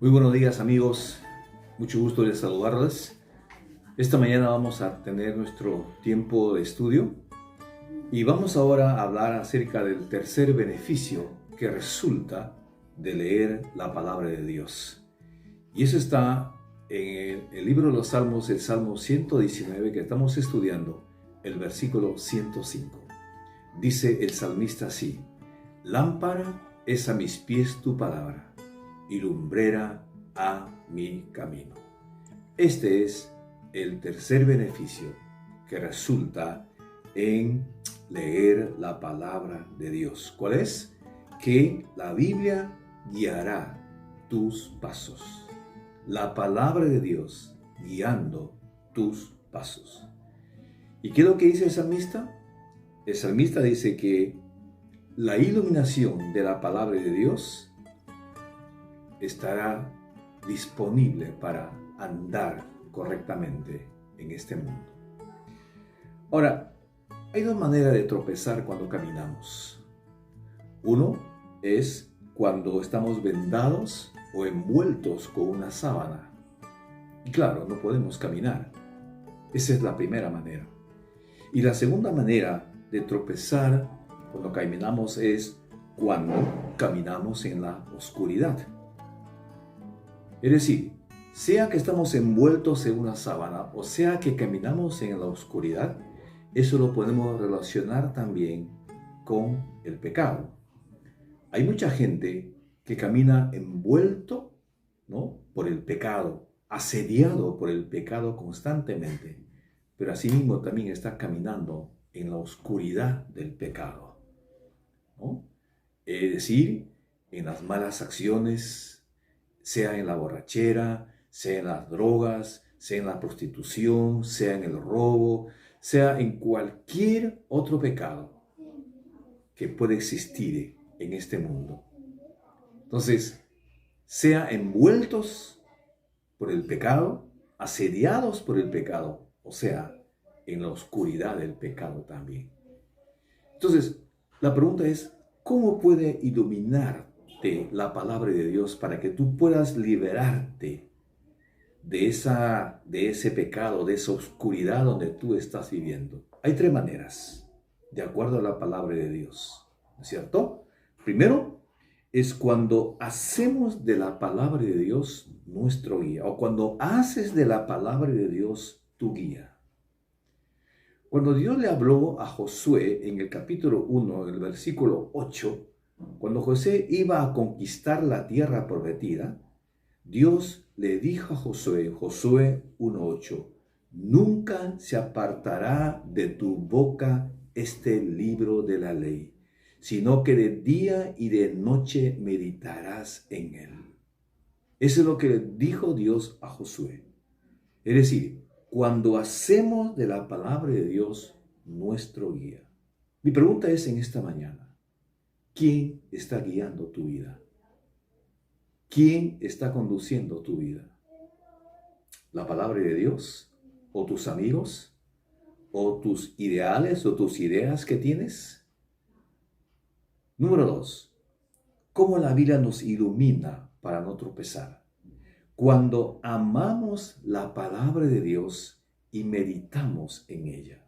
Muy buenos días amigos, mucho gusto de saludarles. Esta mañana vamos a tener nuestro tiempo de estudio y vamos ahora a hablar acerca del tercer beneficio que resulta de leer la palabra de Dios. Y eso está en el libro de los Salmos, el Salmo 119 que estamos estudiando, el versículo 105. Dice el salmista así: lámpara es a mis pies tu palabra y lumbrera a mi camino. Este es el tercer beneficio que resulta en leer la palabra de Dios. ¿Cuál es? Que la Biblia guiará tus pasos. La palabra de Dios guiando tus pasos. ¿Y qué es lo que dice el salmista? El salmista dice que la iluminación de la palabra de Dios estará disponible para andar correctamente en este mundo. Ahora, hay dos maneras de tropezar cuando caminamos. Uno es cuando estamos vendados o envueltos con una sábana. Y claro, no podemos caminar. Esa es la primera manera. Y la segunda manera de tropezar cuando caminamos es cuando caminamos en la oscuridad. Es decir, sea que estamos envueltos en una sábana o sea que caminamos en la oscuridad, eso lo podemos relacionar también con el pecado. Hay mucha gente que camina envuelto, ¿no?, por el pecado, asediado por el pecado constantemente, pero asimismo también está caminando en la oscuridad del pecado, ¿no? Es decir, en las malas acciones, sea en la borrachera, sea en las drogas, sea en la prostitución, sea en el robo, sea en cualquier otro pecado que puede existir en este mundo. Entonces, sea envueltos por el pecado, asediados por el pecado, o sea, en la oscuridad del pecado también. Entonces, la pregunta es, ¿cómo puede iluminarte la palabra de Dios para que tú puedas liberarte de ese pecado, de esa oscuridad donde tú estás viviendo? Hay tres maneras, de acuerdo a la palabra de Dios, ¿no es cierto? Primero, es cuando hacemos de la palabra de Dios nuestro guía, o cuando haces de la palabra de Dios tu guía. Cuando Dios le habló a Josué en el capítulo 1, en el versículo 8, cuando Josué iba a conquistar la tierra prometida, Dios le dijo a Josué, Josué 1:8, nunca se apartará de tu boca este libro de la ley, sino que de día y de noche meditarás en él. Eso es lo que dijo Dios a Josué. Es decir, cuando hacemos de la palabra de Dios nuestro guía. Mi pregunta es en esta mañana, ¿quién está guiando tu vida? ¿Quién está conduciendo tu vida? ¿La palabra de Dios? ¿O tus amigos? ¿O tus ideales o tus ideas que tienes? Número 2. ¿Cómo la Biblia nos ilumina para no tropezar? Cuando amamos la palabra de Dios y meditamos en ella.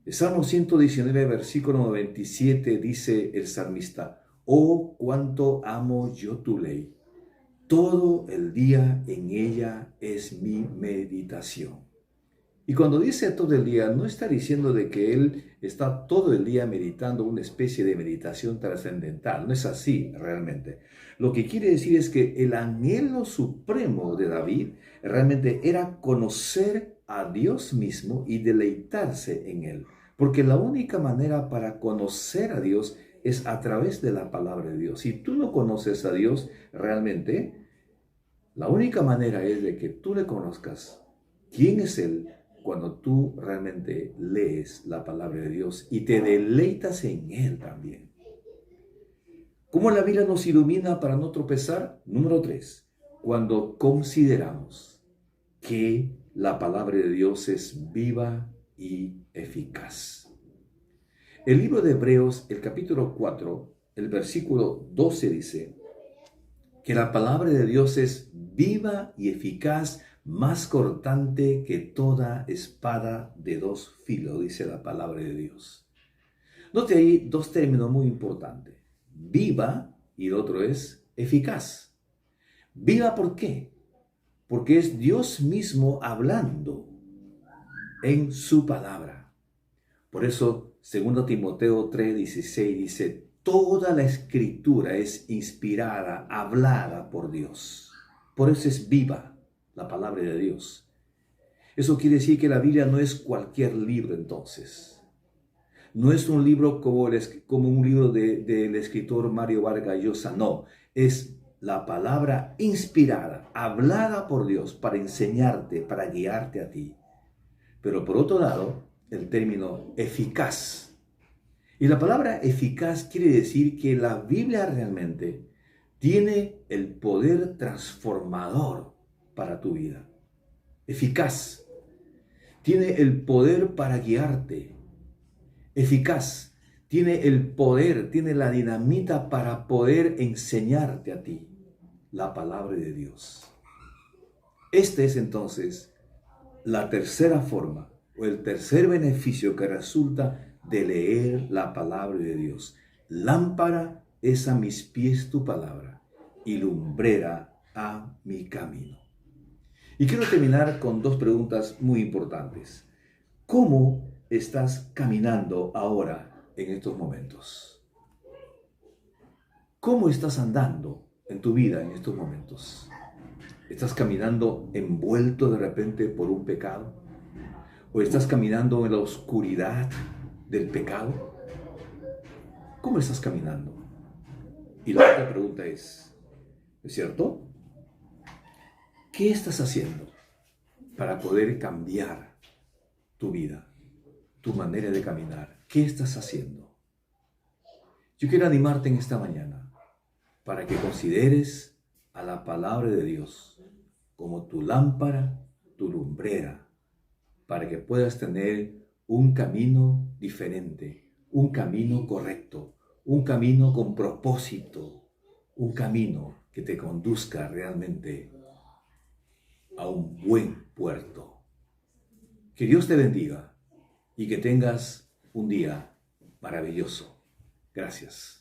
El Salmo 119, versículo 97 dice el salmista, oh, cuánto amo yo tu ley. Todo el día en ella es mi meditación. Y cuando dice todo el día, no está diciendo de que él está todo el día meditando una especie de meditación trascendental. No es así realmente. Lo que quiere decir es que el anhelo supremo de David realmente era conocer a Dios mismo y deleitarse en él. Porque la única manera para conocer a Dios es a través de la palabra de Dios. Si tú no conoces a Dios realmente, la única manera es de que tú le conozcas quién es Él cuando tú realmente lees la palabra de Dios y te deleitas en Él también. ¿Cómo la Biblia nos ilumina para no tropezar? Número 3. Cuando consideramos que la palabra de Dios es viva y eficaz. El libro de Hebreos, el capítulo 4, el versículo 12 dice que la palabra de Dios es viva y eficaz, más cortante que toda espada de dos filos, dice la palabra de Dios. Note ahí dos términos muy importantes. Viva y el otro es eficaz. Viva, ¿por qué? Porque es Dios mismo hablando en su palabra. Por eso, 2 Timoteo 3:16 dice, toda la escritura es inspirada, hablada por Dios. Por eso es viva la palabra de Dios. Eso quiere decir que la Biblia no es cualquier libro entonces. No es un libro como un libro del escritor Mario Vargas Llosa, no. Es la palabra inspirada, hablada por Dios para enseñarte, para guiarte a ti. Pero por otro lado, el término eficaz. Y la palabra eficaz quiere decir que la Biblia realmente tiene el poder transformador para tu vida. Eficaz. Tiene el poder para guiarte. Eficaz. Tiene el poder, tiene la dinamita para poder enseñarte a ti la palabra de Dios. Este es entonces la tercera forma o el tercer beneficio que resulta de leer la palabra de Dios. Lámpara es a mis pies tu palabra y lumbrera a mi camino. Y quiero terminar con dos preguntas muy importantes. ¿Cómo estás caminando ahora en estos momentos? ¿Cómo estás andando en tu vida en estos momentos? ¿Estás caminando envuelto de repente por un pecado? ¿O estás caminando en la oscuridad del pecado? ¿Cómo estás caminando? Y la otra pregunta ¿es cierto? ¿Qué estás haciendo para poder cambiar tu vida, tu manera de caminar? ¿Qué estás haciendo? Yo quiero animarte en esta mañana para que consideres a la palabra de Dios como tu lámpara, tu lumbrera, para que puedas tener un camino diferente, un camino correcto, un camino con propósito, un camino que te conduzca realmente a un buen puerto. Que Dios te bendiga y que tengas un día maravilloso. Gracias.